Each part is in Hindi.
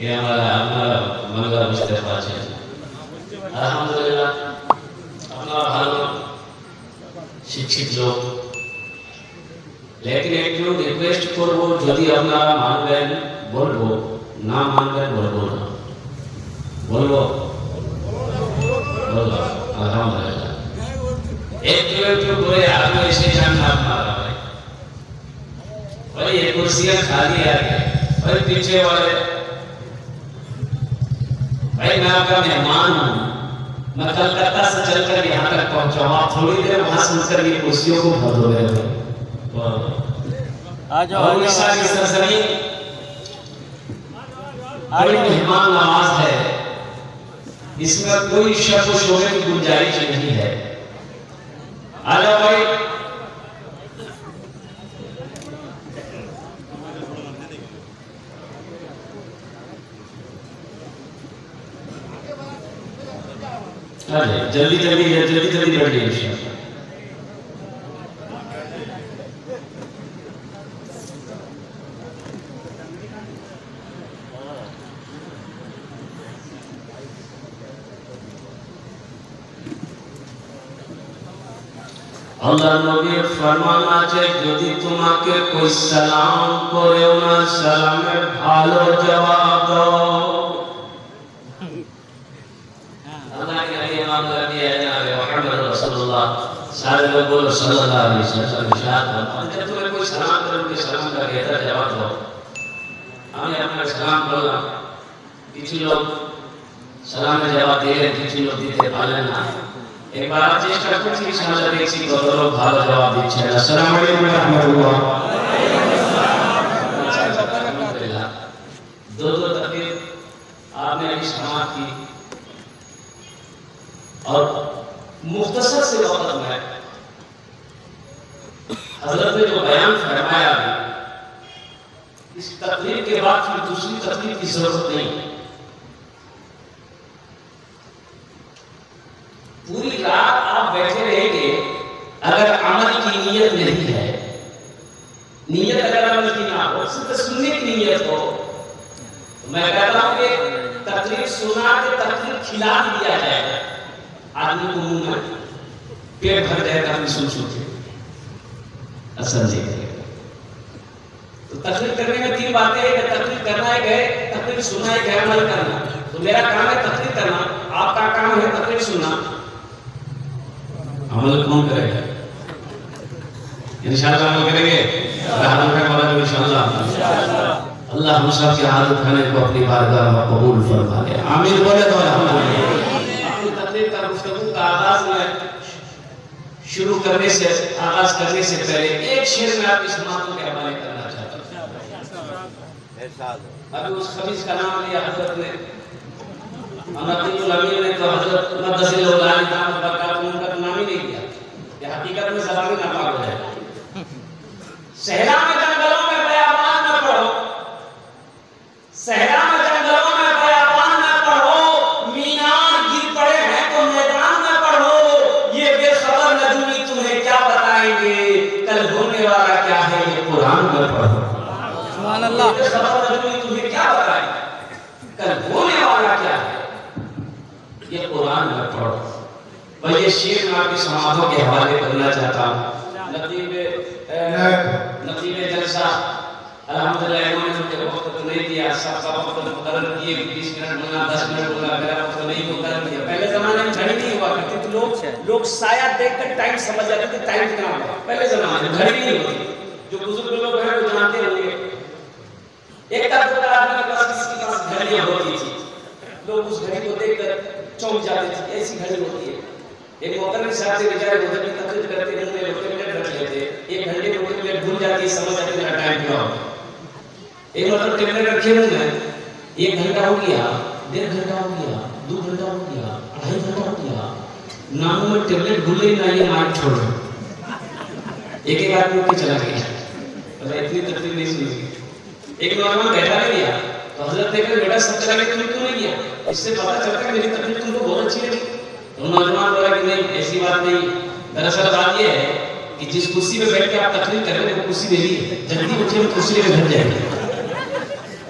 ये हमारा मन का इस्तेफा है अल्हम्दुलिल्लाह। अपना भालो शिक्षित लोग लेकिन एक रिक्वेस्ट करबो যদি আপনারা মানবেন বলবো না মানবেন বলবো না বলবো বলবো अल्हम्दुलिल्लाह। एक করে आगे ऐसे जाना हमारा भाई ये कुर्सियां खाली आ गई और पीछे वाले भाई मैं आपका मेहमान हूँ, मैं कलकत्ता से चलकर यहाँ तक पहुँचा हूँ, आप थोड़ी देर वहाँ सुनकर ये कुर्सियों को भर दो मेरे को। उड़ीसा की सरजमीन बड़ी मेहमान नवाज है, इसमें कोई शक व शोबे की गुंजाइश नहीं है। आजा भाई जल्दी जल्दी बढ़िए इंशाअल्लाह। আল্লাহ নবী ফরমান আছে যদি তোমাকে কোই সালাম করেও না সালামের ভালো জবাব দাও। अल्लाह के नबी इमाम नबी है जनाब मुहम्मद रसूलुल्लाह सारे लोग बोलो सल्लल्लाहु अलैहि वसल्लम इरशाद फरमाते जब तुम्हें कोई सलाम करे उनके सलाम का बेहतर जवाब दो। हमें अपना सलाम बोला কিছু লোক সালামের জবাব দিয়ে কিছু লোক দিতে পারলেন না। একবার চেষ্টা করছি সামনে দেখছি কত লোক ভালো জবাব দিচ্ছে। আসসালামু আলাইকুম ওয়া রাহমাতুল্লাহ। अल्हम्दुलिल्लाह दो तकबीर आपने अभी समाअत की और मुख्तसर से वक्त में हजरत ने जो बयान फरमाया इस तकरीर के बाद फिर दूसरी तकरीर की जरूरत नहीं। पूरी रात आप बैठे रहेंगे अगर अमल की नीयत नहीं है, नीयत अगर अमल की ना हो सिर्फ सुनने की नीयत हो तो मैं कहता हूँ कि तकरीर सुना के तकरीर खिला दिया जाएगा। आदमी को मुंह में पेट भर जाएगा सुन के असल जी। तो तकरीर करने में तीन बातें हैं, तकरीर करना है गए, तकरीर सुनना है गए, अमल करना। तो मेरा काम है तकरीर करना, आपका काम है तकरीर सुनना। अमल कौन करेगा? इंशाअल्लाह अमल करेंगे इंशाअल्लाह। अल्लाह हम सब के हाथ उठाने को अपनी बारगाह में कबूल फरमा ले। आमीन बोले तो अल्हम्दुलिल्लाह। आगाज में शुरू करने से आगाज करने से पहले एक शेर में आप इस बातों के हवाले करना चाहता हूं। अभी उस खबीस का नाम लिया हजरत ने, अमीरुल अमीन ने तो हजरत मदसिल्लाह दामत बरकातुहू का नाम ही नहीं दिया। ये हकीकत में ज़बान नापाक हो जाए। सहरा में जंगलों में बयाबान न पढ़ो, सहरा में जंगलों में बयाबान न पढ़ो, मीनार गिर पड़े हैं तो मैदान न पढ़ो। ये बेखबर नजूमी तुम्हें क्या बताएंगे, कल होने वाला क्या है ये कुरान में पढ़ो। सुभान अल्लाह। बेखबर नजूमी तुम्हें क्या बताएंगे, कल होने वाला क्या है ये कुरान में पढ़ो। भाई ये शेर मैं आपकी समाधों के हवाले करना चाहता हूँ। नतीबे जलसा अल्हम्दुलिल्लाह इन्होंने मुझे वक्त तो नहीं दिया, सबका वक्त मुकर्रर किए 20 मिनट बोला 10 मिनट बोला, मेरा वक्त नहीं मुकर्रर किया। पहले जमाने में घड़ी नहीं हुआ करती थी, लोग साया देखकर टाइम समझ जाते थे टाइम कितना हुआ। पहले जमाने में घड़ी नहीं होती, जो बुजुर्ग लोग हैं वो जानते होंगे। एक आदमी के पास किसी के पास घड़ियां होती थी, लोग उस घड़ी को देखकर चौंक जाते थे, ऐसी घड़ी होती है। एक मोहतरम साहब से बेचारे उधर की तकलीफ करते हैं, एक घंटे में भूल जाती है, समझ आती है मेरा टाइम क्या होगा। एक मतलब टेबलेट रखे हुए हैं, 1 घंटा हो गया, 1.5 घंटा हो गया, 2 घंटा हो गया, 2.5 घंटा हो गया, नामों में टेबलेट भूल ही ना, ये माइक छोड़ रहे एक आदमी उठ के चला गया। मतलब इतनी तकलीफ नहीं सुनी। एक नौजवान बैठा रह गया तो हजरत ने कहा बेटा सब चला गया, तुम क्यों नहीं गया? इससे पता चलता है मेरी तकलीफ तुमको बहुत अच्छी लगी। तो नौजवान बोला कि नहीं ऐसी बात नहीं, दरअसल बात यह है कि जिस कुर्सी पे बैठ के आप तकलीफ कर रहे हो वो कुर्सी मेरी है, जल्दी उठिए हम कुर्सी लेकर घर जाएंगे।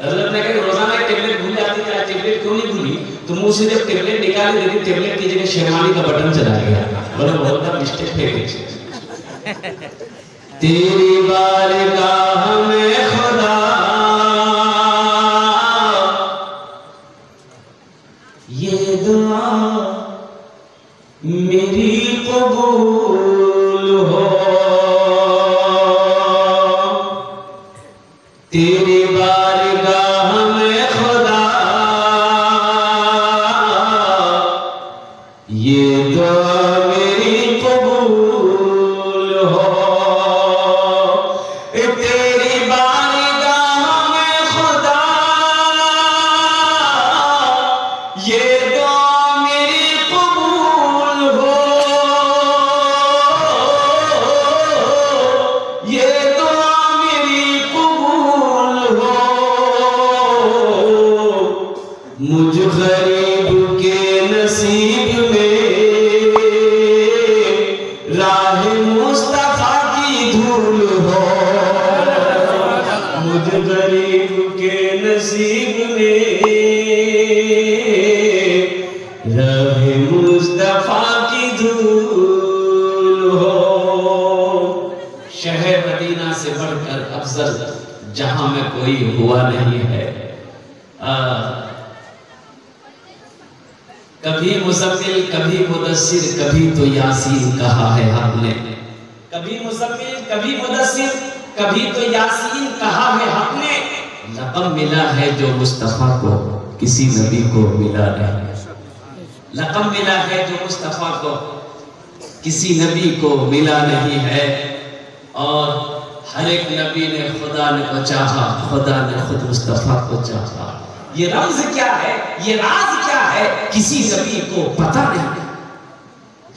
हजरत ने कहा रोजाना एक टेबलेट भूल जाती है, टेबलेट क्यों नहीं भूली? तो मुंह से जब टेबलेट निकाली देखी टेबलेट की जगह शेरवानी का बटन चला गया। बोला बहुत बड़ा मिस्टेक है। तेरी बारगाह में खुदा ये दुआ मेरी कबूल हो, तेरी बारगाह में खुदा ये दुआ मेरी कबूल हो, तेरी बारगाह में खुदा ये दुआ मेरी कबूल हो, ये दुआ मेरी कबूल हो, मुझ गरीब के नसीब में राह मुस्तफा की धूल हो, मुझ गरीब के नसीब में राह मुस्तफा की धूल हो। शहर मदीना से बढ़कर अफजल जहां में कोई हुआ नहीं है। कभी मुज़म्मिल कभी मुदस्सिर कभी तो यासीन कहा है हमने, कभी मुज़म्मिल कभी मुदस्सिर कभी तो यासीन कहा है हमने, लक़ब मिला है जो मुस्तफ़ा को किसी नबी को मिला नहीं, लक़ब मिला है जो मुस्तफ़ा को किसी नबी को मिला नहीं है। और हर एक नबी ने खुदा ने को चाहा, खुदा ने खुद मुस्तफ़ा को चाहा। ये रम्ज़ क्या है, ये राज क्या है, किसी नबी को पता नहीं।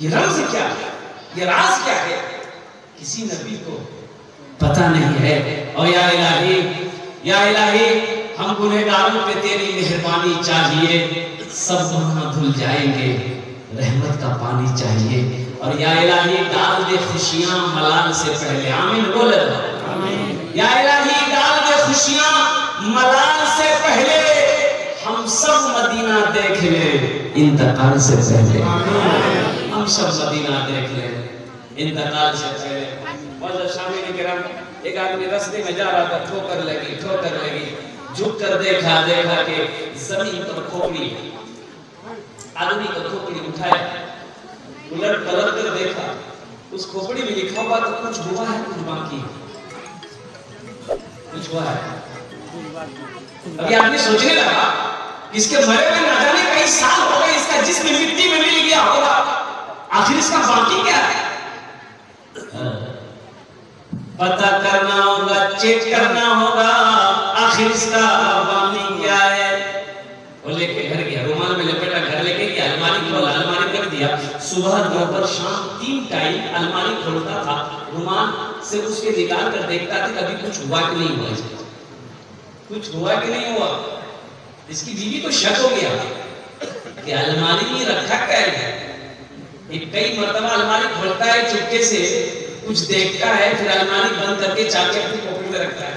ये रम्ज़ क्या है, ये राज क्या है, किसी नबी को पता नहीं है। और या इलाही हम गुनहगारों पे तेरी मेहरबानी चाहिए, सब गुनाह धुल जाएंगे, रहमत का पानी चाहिए। और या इलाही डाल दे खुशियां मलाल से पहले, आमीन बोले। या इलाही डाल दे खुशियां मलाल से पहले, हम सब मदीना देख ले इंतकाल से पहले, हम सब मदीना देख ले इंतकाल से पहले। और शामिल किराम, एक आदमी रास्ते में जा रहा था, ठोकर लगी, झुक कर देखा कि जमीन पर खोपड़ी, आदमी को खोपड़ी उठाया, उलट पलट कर देखा, उस खोपड़ी में लिखा हुआ तो कुछ हुआ है कुछ बाकी है, कुछ हुआ है। अभी आदमी सोचने लगा इसके मरे में ना जाने कई साल हो गए, इसका जिस्म मिट्टी में मिल गया होगा, आखिर इसका बाकी क्या है? पता करना होगा, चेक करना होगा, आखिर इसका बाकी क्या है। वो लेके घर गया, रुमाल में लपेटा, घर लेके गया, अलमारी खोला, अलमारी रख दिया। सुबह दोपहर शाम 3 टाइम अलमारी खोलता था, रुमाल से उसके निकाल कर देखता था कभी कुछ हुआ कि नहीं हुआ, कुछ हुआ कि नहीं हुआ। इसकी बीवी को शक हो गया कि अलमारी में रखा क्या है। कई मर्तबा अलमारी खोलता है चुपके से, कुछ देखता है, फिर अलमारी बंद करके चाबी अपनी पॉकेट में रखता है।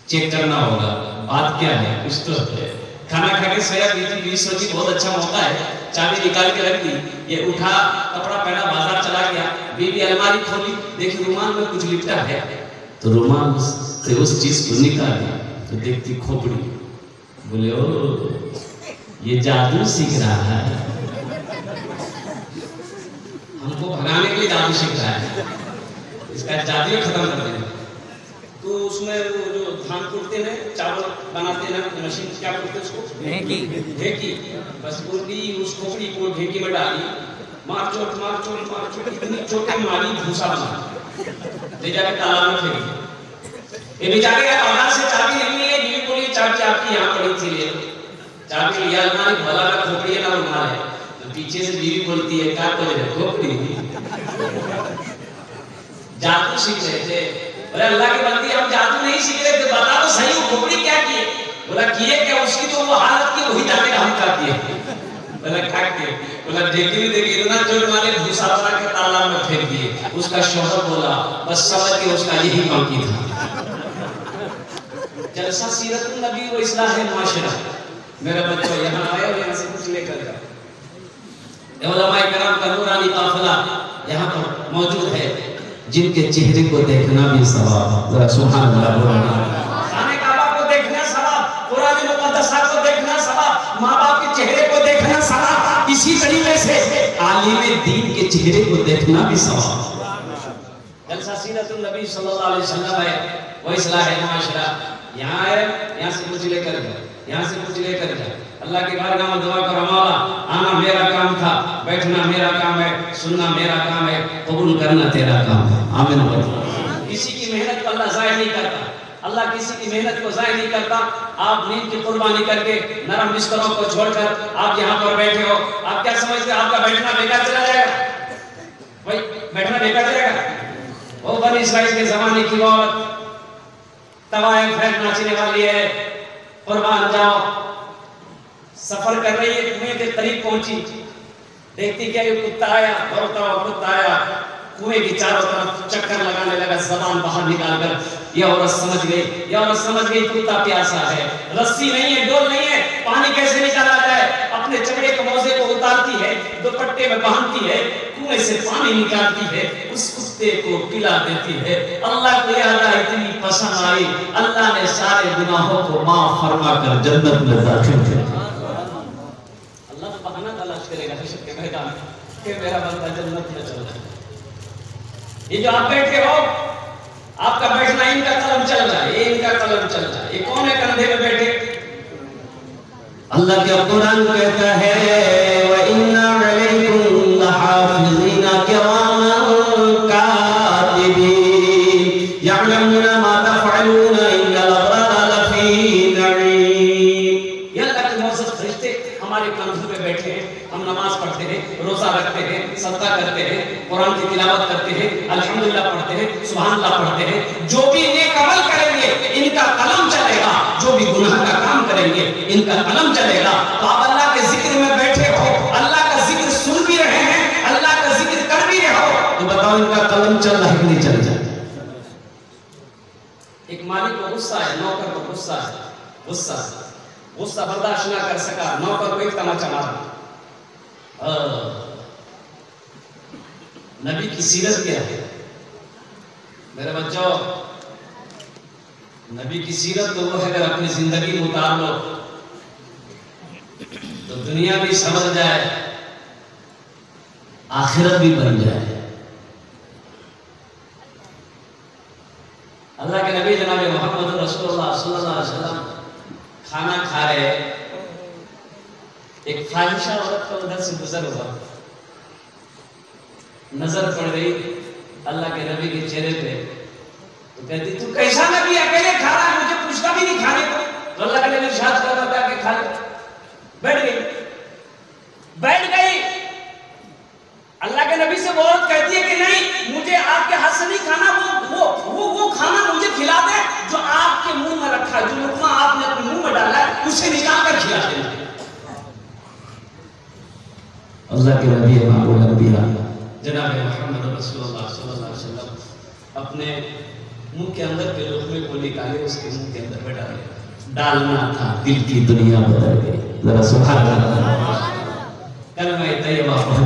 चेक करना होगा बात क्या है, कुछ तो है। खाना खा के सोया, बीवी सोची बहुत अच्छा मौका है, चाबी निकाल के रख दी। ये उठा, कपड़ा पहना, बाजार चला गया, बीवी अलमारी खोली, देखी रुमाल में कुछ लिपटा है, तो रुमाल से उस चीज को निकाली तो देखती खोपड़ी। बोले ओ ये जादू सीख रहा है, हमको भगाने के लिए जादू सीख रहा है, इसका जादू खत्म कर देना। तो उसमें वो जो धान कूटते हैं, चावल बनाते हैं, मशीन क्या बोलते हैं उसको, ढेकी। बस बोली उस खोपड़ी को ढेकी में डाली, मार चोट इतनी चोटें मारी, भूसा बना ले जाकर तालाब में फेंकी। ये बेचारे बाजार से चाबी नहीं चाबी आपकी यहाँ पड़ी थी, ले चाबी लिया, अलमारी भला का खोपड़ी है ना रुमाल है, तो पीछे से बीवी बोलती है क्या कर रहे हो, खोपड़ी जादू सीख रहे थे। बोले अल्लाह की बंदी हम जादू नहीं सीख रहे थे, बता तो सही वो खोपड़ी क्या किए। बोला किए क्या, उसकी तो वो हालत की वही जाने हम क्या किए। बोला क्या किए, बोला देखी इतना जोर वाले भूसा बना के तालाब में फेंक दिए। उसका शौहर बोला बस समझ के उसका यही बाकी था। जलसा सीरत नबी व इस्लाह माशरा। मेरा बच्चों यहाँ आया और यहाँ से कुछ लेकर जाओ। उलमाए किराम का नूरानी काफिला यहाँ पर मौजूद है, जिनके चेहरे को देखना भी सवाब। जरा सुभान अल्लाह। खाने काबा को देखना सवाब, कुरान मुक़द्दस को देखना सवाब, माँ बाप के चेहरे को देखना सवाब। इसी तरीके से आलिम दीन के चेहरे को देखना भी सवाब। जलसा सीरतुन नबी सल्लल्लाहु अलैहि वसल्लम है, वो इस्लाह माशरा। यहाँ है, यहाँ से कुछ लेकर जाओ, यहाँ से कुछ लेकर जाओ। अल्लाह के बारगाह में दुआ करो, मौला आना मेरा काम था, बैठना मेरा काम है, सुनना मेरा काम है, कबूल करना तेरा काम है। आमीन। किसी की मेहनत को अल्लाह ज़ाया नहीं करता, अल्लाह किसी की मेहनत को ज़ाया नहीं करता। आप नींद की कुर्बानी करके नरम बिस्तरों को छोड़कर आप यहाँ पर बैठे हो, आप क्या समझते हो आपका बैठना बेकार चला जाएगा? भाई बैठना बेकार जाएगा? वो बनी इस्राइल के ज़माने की औरत तवायफ है, नाचने वाली है, कुर्बान जाओ, सफर कर रही है, कुएं के करीब पहुंची, देखती क्या ये कुत्ता आया, दौड़ता हुआ कुत्ता आया, कुएं की चारों तरफ चक्कर लगाने लगा, ज़बान बाहर निकालकर। यह औरत समझ गई कुत्ता प्यासा है, रस्सी नहीं है, डोल नहीं है, पानी कैसे निकाला जाए। अपने चमड़े के मोजे को उतारती है, दुपट्टे में बांधती है, कुएं से पानी निकालती है, उस कुत्ते को पिला देती है। अल्लाह को याद आई, इतनी पसंद आई, अल्लाह ने सारे गुनाहों को माफ फरमा कर जन्नत में दाखिल कर दिया। अल्लाह तो बहाना तलाश करेगा हशर के मैदान में कि मेरा बंदा जन्नत में चल जाए। ये जो आप बैठे हो, आपका बैठना इनका कलम चल रहा है, ये इनका कलम चल रहा है। ये कौन है कंधे में बैठे? अल्लाह के कुरान कहता है व इन्ना अलैकुम लहाफिज़ीना किरामन कातिबीन यअलमूना मा तफ़अलूना इन्नल अब्रारा लफ़ी नईम। ये अल्लाह के मौजूद फरिश्ते हमारे कंधों पे बैठे हैं। हम नमाज पढ़ते हैं, रोजा रखते हैं, सदका करते हैं, कुरान की तिलावत करते हैं, अल्हम्दुलिल्लाह पढ़ते हैं, सुभान अल्लाह पढ़ते हैं। जो भी नेक अमल करेंगे इनका कलम चलेगा, जो भी गुनाह का काम करेंगे इनका कलम चलेगा। तो आप अल्लाह के जिक्र में बैठे हो, अल्लाह का जिक्र सुन भी रहे हैं, अल्लाह का जिक्र कर भी रहे हो, तो बताओ इनका कलम चल रहा है कि नहीं चल रहा? एक मालिक को गुस्सा है, नौकर को गुस्सा है, गुस्सा बर्दाश्त ना कर सका, नौकर को एक तमाचा मारा। नबी की सीरत क्या है मेरे बच्चों? नबी की सीरत तो वो है, अगर अपनी जिंदगी में उतार लो तो दुनिया भी समझ जाए, आखिरत भी बन जाए। अल्लाह के नबी जनाब मोहम्मद रसूलुल्लाह सल्लल्लाहु अलैहि वसल्लम खाना खा रहे, एक फाहिशा औरत का उधर से गुजर हुआ, नजर पड़ गई अल्लाह के नबी के चेहरे पे, तो कहती तू कैसा नबी अकेले खा रहा है, मुझे पूछता भी नहीं खाने को। तो अल्लाह के नबी इरशाद कर रहा था कि खा ले। बैठ गई। अल्लाह के नबी से वो औरत कहती है कि नहीं, मुझे आपके हाथ से नहीं खाना, वो खाना मुझे खिला दे जो आपके मुंह में रखा है, जो लुकमा आपने अपने मुंह में डाला है उसे निकाल कर खिला देना। अल्लाह के नबी इमामुल अंबिया जनाब मोहम्मद रसूलुल्लाह सल्लल्लाहु अलैहि वसल्लम अपने मुंह के अंदर के लुकमे को निकाले, उसके मुंह के अंदर में डाले। डालना था, दिल की दुनिया बदल गई। जरा सुभान अल्लाह। कलमा तैयबा पढ़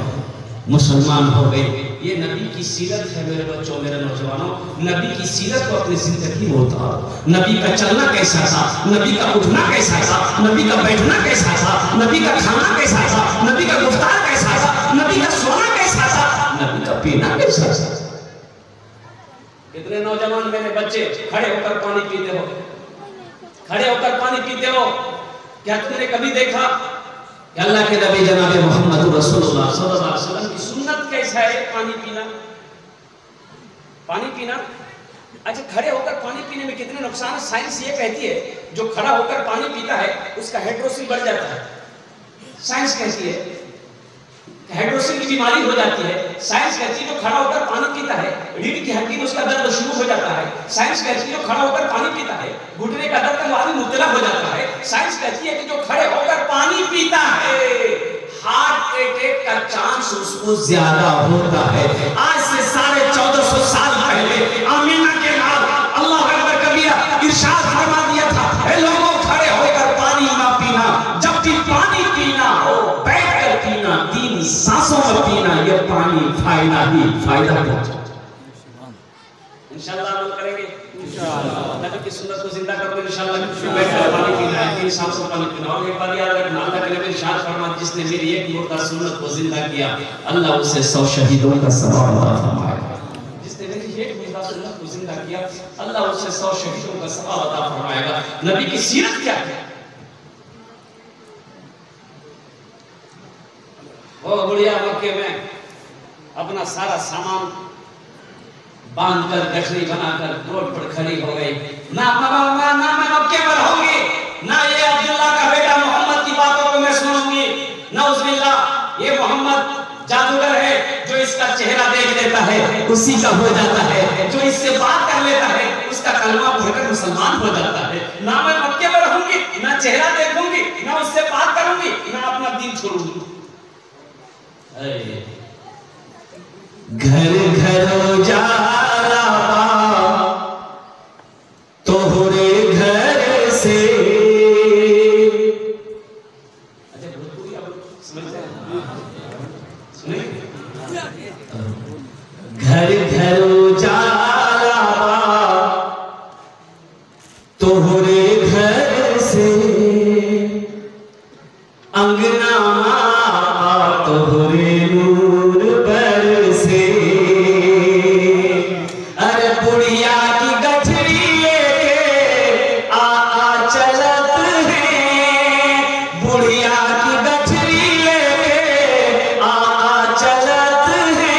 मुसलमान हो गए। ये नबी की सीरत है मेरे बच्चों, मेरे नौजवानों। नबी की सीरत को अपनी जिंदगी में उतारो। नबी का चलना कैसा था, नबी का उठना कैसा था, नबी का बैठना कैसा था, नबी का खाना कैसा था, नबी का गुफ्तार कैसा था, नबी का सोना कैसा था, नबी का पीना कैसा था। कितने नौजवान मेरे बच्चे खड़े होकर पानी पीते हो, खड़े होकर पानी पीते हो। क्या तुमने कभी देखा कि अल्लाह के नबी जनाब मोहम्मद रसूलुल्लाह सल्लल्लाहु अलैहि वसल्लम की सुन्नत कैसा है पानी पीना? पानी पीना अच्छा, खड़े होकर पानी पीने में कितने नुकसान है? साइंस ये कहती है जो खड़ा होकर पानी पीता है उसका हाइड्रोसिल बढ़ जाता है। साइंस कहती है हाइड्रोसिल की बीमारी हो जाती है। साइंस कहती है जो खड़ा होकर पानी पीता है रीढ़ की हड्डी में उसका दर्द शुरू हो जाता है। साइंस कहती है जो खड़ा होकर पानी पीता है घुटने का दर्द आदमी मुब्तला हो जाता है। साइंस कहती है कि जो खड़े होकर पानी पीता है हार्ट अटैक का चांस उसको ज्यादा होता है। आज से 1450 साल पहले आमीना के बाद अल्लाह अकबर कबीरा इरशाद फरमा दिया था, ए लोगों खड़े होकर पानी ना पीना, जब भी पानी पीना हो बैठकर पीना, 3 सांसों में पीना, ये पानी फायदा ही फायदा पहुंचाता। इंशाअल्लाह अमल करेंगे, इंशाअल्लाह नबी की सुन्नत को जिंदा करोगे इंशाअल्लाह। बैठकर पानी पीना है, 3 सांसों पानी पीना। और एक बार याद रखना, अल्लाह के नबी इरशाद फरमा जिसने मेरी एक मुर्दा सुन्नत को जिंदा किया अल्लाह उसे 100 शहीदों का सवाब अता फरमाएगा। जिसने मेरी एक मुर्दा सुन्नत को जिंदा किया अल्लाह उसे 100 शहीदों का सवाब अता फरमाएगा। नबी की सीरत क्या है? वो बुढ़िया मक्के में अपना सारा सामान बांधकर गठरी बनाकर रोड पर खड़ी हो गई। ना मैं मक्के में रहूंगी, ना ये अब्दुल्ला का बेटा मोहम्मद की बातों को मैं सुनूंगी, ना उस्बिल्लाह ये मोहम्मद जादूगर है जो इसका चेहरा देख लेता है उसी का हो जाता है, जो इससे बात कर लेता है उसका कलमा पढ़कर मुसलमान हो जाता है। ना मैं मक्के में रहूंगी, ना चेहरा देखूंगी, ना उससे बात करूंगी, ना अपना दीन छोड़ूंगी। घर घर उजाला तोहरे घर से। अच्छा भोजपुरी आप समझते हैं? सुनिए, घर घर उजाला तोहरे घर से, अंगना तोहरे नूर बरसे। अरे बुढ़िया की गठरी लेके आ चलत है, बुढ़िया की गठरी लेके आ चलत है,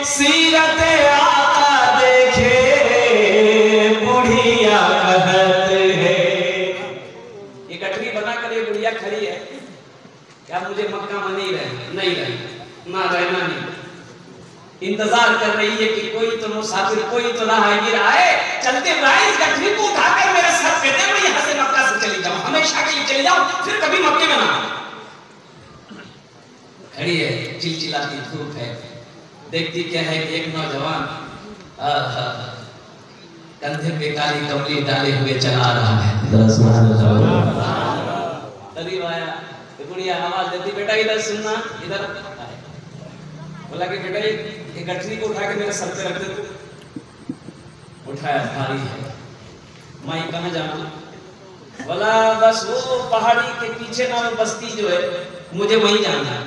सीरत आका देखे बुढ़िया कहत है। ये गठरी बनाकर ये बुढ़िया खड़ी है, क्या मुझे मक्का में नहीं रहे ना रहना नहीं, इंतजार कर रही है कि कोई तो मुसाफिर कोई तो राहगीर आए, चलते हुए इस गठरी को उठाकर मेरे सर पे दे, मैं यहाँ से मक्का से चली जाऊं, हमेशा के लिए चली जाऊं, फिर कभी मक्के में ना। खड़ी है, चिलचिलाती धूप है, देखती क्या है कि एक नौजवान कंधे पे काली कमली डाले हुए चला रहा है। करीब आया, बुढ़िया आवाज देती, बेटा इधर सुनना, इधर। बोला कि बेटा ये गठरी को उठा के मेरे सर पे रख दे। उठाया, भारी है, माई कहाँ जाना? बोला बस वो पहाड़ी के पीछे ना वो बस्ती जो है मुझे वहीं जाना है,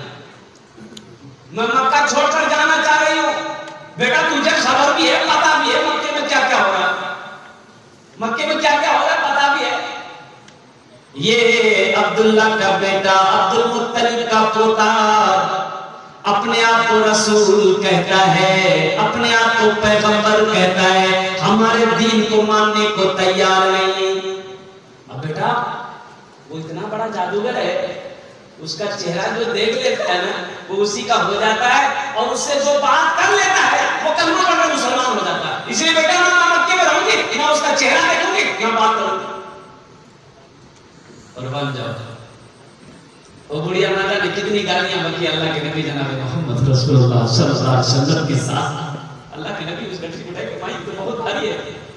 मैं मक्का छोड़कर जाना चाह रही हूँ। बेटा तुझे खबर भी है, पता भी है मक्के में क्या क्या हो रहा है, मक्के में क्या क्या हो रहा है पता भी है। ये अब्दुल्ला का बेटा अब्दुल मुत्तलिब का पोता अपने आप को रसूल कहता है, अपने आप को पैगंबर कहता है, हमारे दीन को मानने को तैयार नहीं। अब बेटा वो इतना बड़ा जादूगर है, उसका चेहरा जो देख लेता है ना वो उसी का हो जाता है, और उससे जो बात कर लेता है वो कलमा पढ़कर मुसलमान हो जाता है। इसलिए बेटा मैं मक्के में रहूंगी, ना उसका चेहरा देखूंगी, ना बात करूंगी, और बन जाओ। वो बुढ़िया ना जाने कितनी गालियां बकी अल्लाह के नबी जनाब मोहम्मद रसूलुल्लाह सल्लल्लाहु अलैहि वसल्लम के साथ। अल्लाह के नबी उस गठरी उठाए कि भाई तो बहुत भारी है,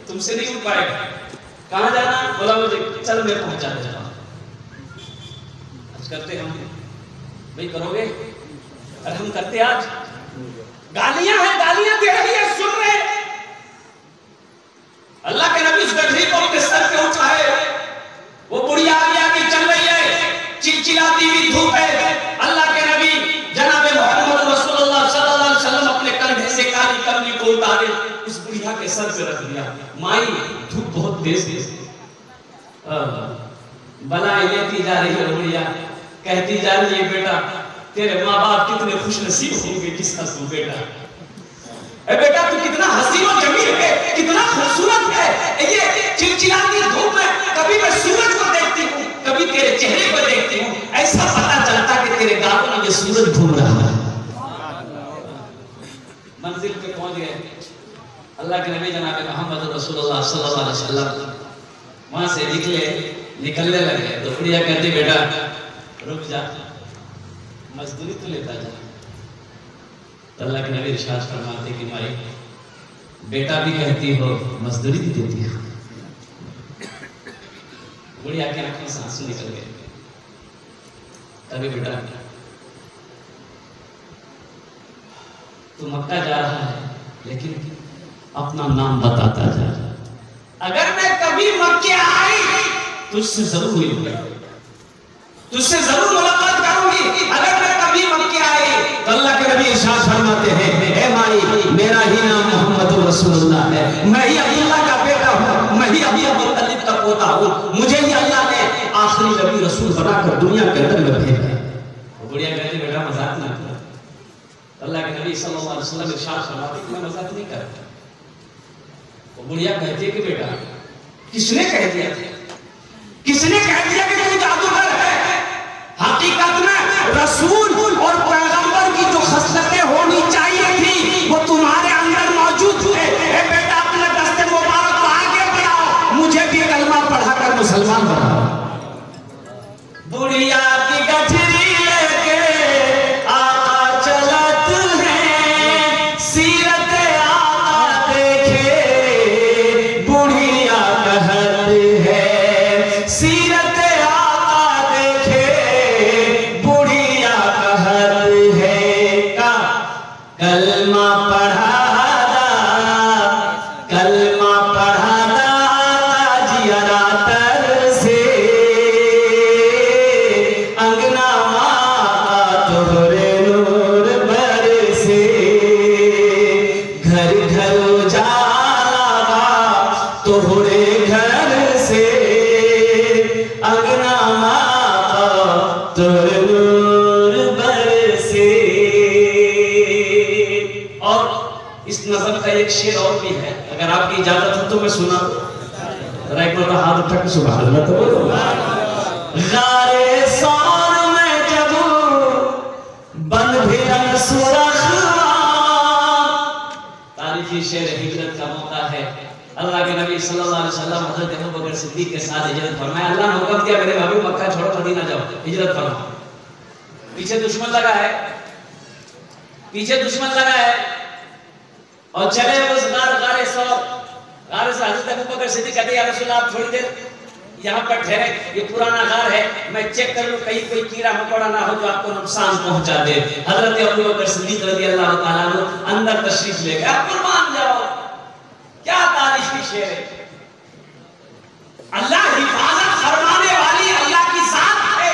तुमसे नहीं उठ पाएगा, कहां जाना? बोला मुझे चल मैं पहुंचा दे। आज करते हम भाई, करोगे? अरे हम करते आज। गालियां हैं, गालियां दे रही है, सुन रहे। अल्लाह के नबी उस गठरी को अपने सर पे उठाए, वो बुढ़िया आगे चल रही है, चिलचिलाती हुई धूप है। अल्लाह के नबी जनाब मोहम्मद रसूलुल्लाह सल्लल्लाहु अलैहि वसल्लम अपने कंधे से काली कमली को उतारे उस बुढ़िया के सर पे रख दिया। माई धूप बहुत तेज है, बलाई लेती जा रही है बुढ़िया, कहती जा रही है बेटा तेरे माँ बाप कितने खुश नसीब होंगे जिसका तू बेटा। बेटा तू कितना हसीन और जमील है, कितना खूबसूरत है। ये चिलचिलाती धूप में कभी मैं सूरज को देखती हूँ, कभी तेरे चेहरे को देखती हूँ, ऐसा पता चलता कि तेरे गालों में ये सूरज घूम रहा है। मंजिल पे पहुंच गए, अल्लाह के नबी जनाब मोहम्मद रसूलुल्लाह सल्लल्लाहु अलैहि वसल्लम वहां से निकलने लगे। तो प्रिया कहती बेटा रुक जा, मजदूरी तो लेता जा। तो अल्लाह के नबी इरशाद फरमाते कि माई बेटा भी कहती हो मजदूरी भी देती हो। बुढ़िया के आंखों से आंसू निकल गए। तभी बेटा तू मक्का जा रहा है लेकिन अपना नाम बताता जा। अगर मैं कभी मक्के आई तुझसे जरूर मिलूंगा, तुझसे जरूर मुलाकात करूंगी। अगर मैं कभी मक्के आई तो अल्लाह के नबी इरशाद फरमाते हैं ए माई मेरा ही नाम मोहम्मद रसूलुल्लाह है, मैं ही अब्दुल्लाह का बेटा हूँ, मैं ही अबू मुत्तलिब का पोता हूँ, मुझे ही अल्लाह ने आखिरी नबी रसूल बनाकर दुनिया के अंदर में भेजा है। बुढ़िया कहती बेटा मजाक ना कर। अल्लाह के नबी सल्लल्लाहु अलैहि वसल्लम इरशाद फरमाते कि मैं मजाक नहीं करता। वो बुढ़िया कहती है कि बेटा किसने कह दिया था, किसने कह दिया कि तू जादूगर है? हकीकत में रसूल और पैगंबर की जो खसलतें होनी चाहिए थी वो तुम्हारे अंदर मौजूद है। ए बेटा अपने दस्ते मुबारक को आगे बढ़ाओ, मुझे भी कलमा पढ़ाकर मुसलमान बनाओ। बुढ़िया की गठरी लेके आका चलत है, सीरत आका देखे बुढ़िया कहत है, सीरत आका देखे बुढ़िया कहत है। का कलमा पढ़ादा, कलमा पढ़ादा जियरा तर से, अंगना माँ तोहरे नूर बरसे, घर घर उजाला तोहरे घर से, अंगना माँ तोहरे नूर बरसे। और इस नज़म का एक शेर और भी है, अगर आपकी इजाजत हो तो मैं सुना दूं। एक बार हाथ उठा के सुबह अल्लाह तो बोलो। गारे सौर में जब बन भिरन सुरखवा, तारीखी शेर हिजरत का मौका है। अल्लाह के नबी सल्लल्लाहु अलैहि वसल्लम हज़रत अबू बकर सिद्दीक के साथ हिजरत फरमाया। अल्लाह ने हुक्म दिया मेरे भाभी मक्का छोड़ो मदीना जाओ, हिजरत फरमाओ। पीछे दुश्मन लगा है, पीछे दुश्मन लगा है और चले उस गारे सौर, गारे से हज़रत अबू बकर सिद्दीक कहते या रसूल आप थोड़ी देर यहाँ पर ठहरे, ये पुराना गार है, मैं चेक कर लूं कहीं कोई कीड़ा मकोड़ा ना हो जो आपको नुकसान पहुंचा दे। हज़रत अबू बकर सिद्दीक रज़ियल्लाहु ताला अन्हु अंदर तशरीफ ले गए। आप कुर्बान जाओ, क्या तारीफ की शेर है। अल्लाह हिफाजत फरमाने वाली अल्लाह की जात है।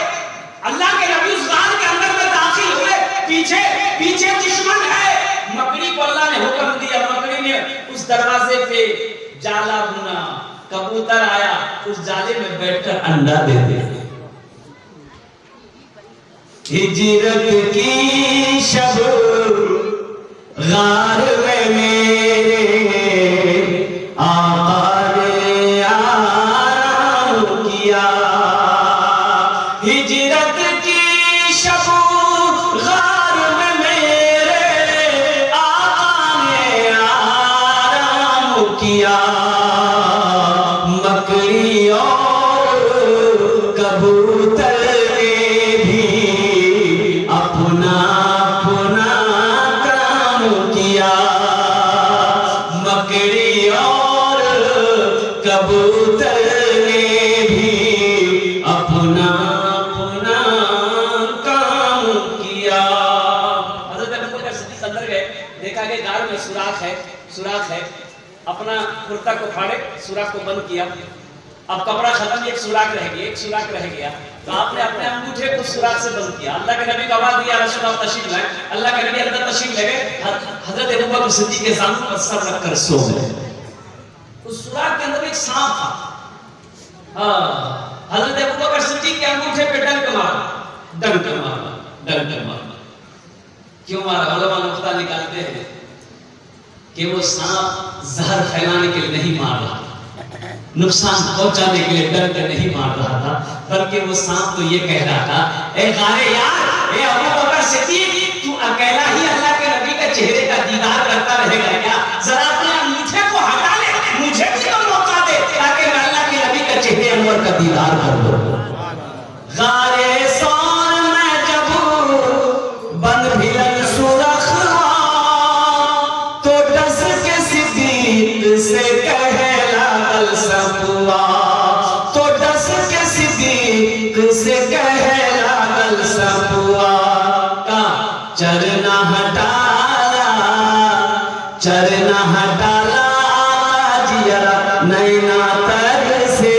अल्लाह के नबी उस गार के अंदर में दाखिल हुए, पीछे पीछे दुश्मन है। मकड़ी को अल्लाह ने हुक्म दिया, मकड़ी ने उस दरवाजे पे जाला बुना, कबूतर आया उस जाले में बैठकर अंडा दे दे। हिजरत की शब गार में मेरे आका ने आराम किया, हिजरत की शब गार में मेरे आका ने आराम किया। मकड़ी और कबूतर ने भी अपना अपना काम किया, मकड़ी और कबूतर ने भी अपना अपना काम किया। हज़रत अबू बकर सिद्दीक अंदर गए, देखा कि गार में सुराख है, सुराख है। अपना कुर्ता को फाड़े, सुराख को बंद किया। अब कपड़ा खत्म, एक सुराख रह गया, एक सुराख रह गया। तो आपने अपने अंगूठे को सुराख से बंद किया। अल्लाह के नबी को आवाज दिया रसूल आप तशरीफ लाए। अल्लाह के नबी अंदर तशरीफ ले गए। हजरत अबू बकर सिद्दीक के सामने पर सर रखकर सो गए। उस सुराख के अंदर एक सांप था। हाँ, हजरत अबू बकर सिद्दीक के अंगूठे पे डंक मारा, डंक मारा, डंक मारा। क्यों मारा? उलमा नुक्ता निकालते हैं कि वो सांप जहर फैलाने के लिए नहीं मार रहा था, नुकसान पहुंचाने के लिए डर के नहीं मार रहा था, बल्कि वो सांप तो ये कह रहा था, ए गारे यार, ए अबू बकर सिद्दीक, तू अकेला ही अल्लाह के नबी के चेहरे का दीदार करता रहेगा क्या? जरा अपने अंगूठे को हटा ले, मुझे भी तो मौका दे ताकि मैं अल्लाह के नबी के चेहरे अनवर का दीदार कर लूं। गारे सौर में जब बंद भिलन सुरख तो डस के सिद्दीक से कहे लागल सपुआ, तो डस के सिद्दीक से कहे लागल सपुआ, का चरना हटाला, चरना हटाला जियरा नैना तर से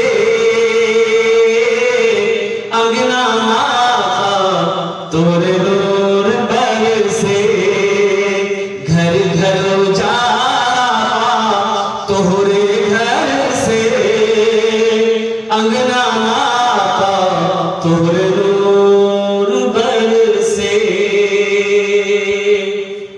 अंगना माँ तोरे दूर बर से, घर घर उजाला तोहरे घर से अंगना माँ तोहरे दूर बर से।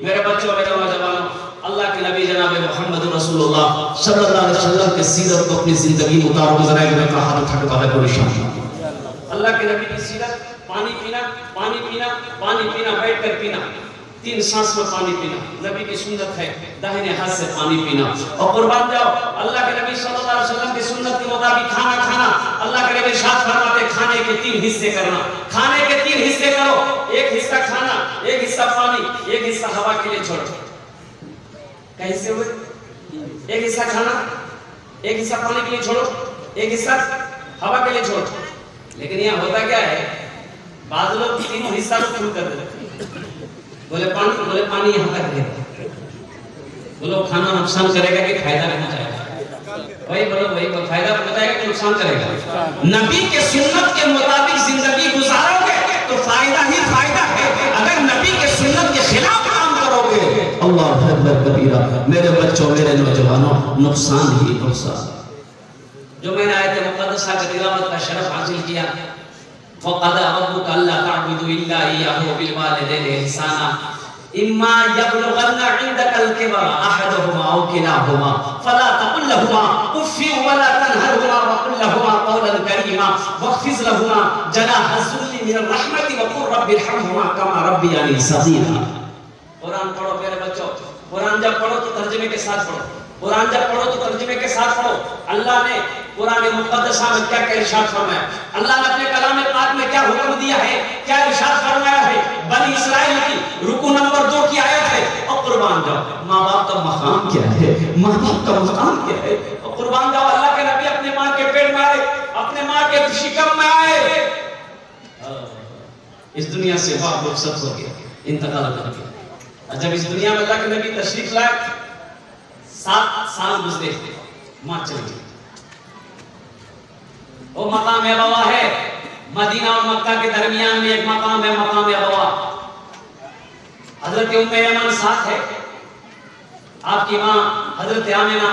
मेरे बच्चों, मेरे नौजवानों, अल्लाह के नबी जनाब मोहम्मद रसूलुल्लाह सल्लल्लाहु अलैहि वसल्लम के सीरत को अपनी जिंदगी में उतारो। जरा एक बार हाथ उठा के बाबा को निशान। अल्लाह के नबी की सीरत, पानी पीना, पानी पीना, पानी पीना, बैठकर पीना, 3 सांस में पानी पीना नबी की सुन्नत है, दाहिने हाथ से पानी पीना। और कुर्बान जाओ, अल्लाह के नबी सल्लल्लाहु अलैहि वसल्लम की सुन्नत के मुताबिक खाना खाना। अल्लाह के नबी इरशाद फरमाते, खाने के 3 हिस्से करना, खाने के 3 हिस्से करो, एक हिस्सा खाना, एक हिस्सा पानी, एक हिस्सा हवा के लिए छोड़ो। कैसे हुए? एक हिस्सा खाना, एक हिस्सा पानी के लिए छोड़ो, एक हिस्सा हवा के लिए छोड़ो। लेकिन यहाँ होता क्या है, बाद लोग 3 हिस्सा को शुरू कर देते, बोले पानी यहाँ तक रहेगा, बोलो खाना नुकसान करेगा कि फायदा पहुंचाएगा? वही बोलो, वही फायदा पहुंचाएगा कि नुकसान करेगा? नबी के सुन्नत के मुताबिक जिंदगी गुजारोगे तो फायदा ही फायदा है। अगर नबी के सुन्नत के खिलाफ काम करोगे, अल्लाह अकबर कबीरा। मेरे बच्चों, मेरे नौजवानों, नुकसान ही नुकसान। जो मैंने आयत मुक़द्दसा की तिलावत का शरफ हासिल किया, वक़दा रब्बुका अल्ला तअबुदू इल्ला इय्याहु बिल वालिदैनि इहसाना इम्मा यबलुगन्ना इंदकल किबरा अहदुहुमा औ किलाहुमा फला तकुल लहुमा उफ़्फिन वला तनहरहुमा वक़ुल लहुमा क़ौलन करीमा वख़्फ़िज़ लहुमा जनाह ज़ुल्ली मिनर रहमति वक़ुल रब्बिरहमहुमा कमा रब्बियानी सग़ीरा। कुरान पढ़ो मेरे बच्चों, कुरान जब पढ़ो तो तर्जुमे के साथ पढ़ो, कुरान जब पढ़ो तो तर्जुमे के साथ पढ़ो। अल्लाह ने कुरान मुक़द्दसा में क्या क्या इरशाद फरमाया, अल्लाह ने अपने कलाम पाक में क्या हुक्म दिया है, क्या इरशाद फरमाया है। बनी इस्राइल की रुकू नंबर 2 की आयत है। और कुर्बान जाओ, माँ बाप का मकाम क्या है, माँ बाप का मकाम क्या है। और कुर्बान जाओ, अल्लाह के नबी अपने माँ के पेट में आए, अपने माँ के शिकम में आए, इस दुनिया से बाप रुखसत हो गया, इंतकाल कर गया। जब इस दुनिया में अल्लाह के नबी तशरीफ लाए, 7 साल गुजरे, माँ चली गई। वो मकाम अबवा है, मदीना और मक्का के दरमियान में एक मकाम है, मकाम अबवा। हजरत उम्मे यमन साथ है, आपकी माँ हजरत आमिना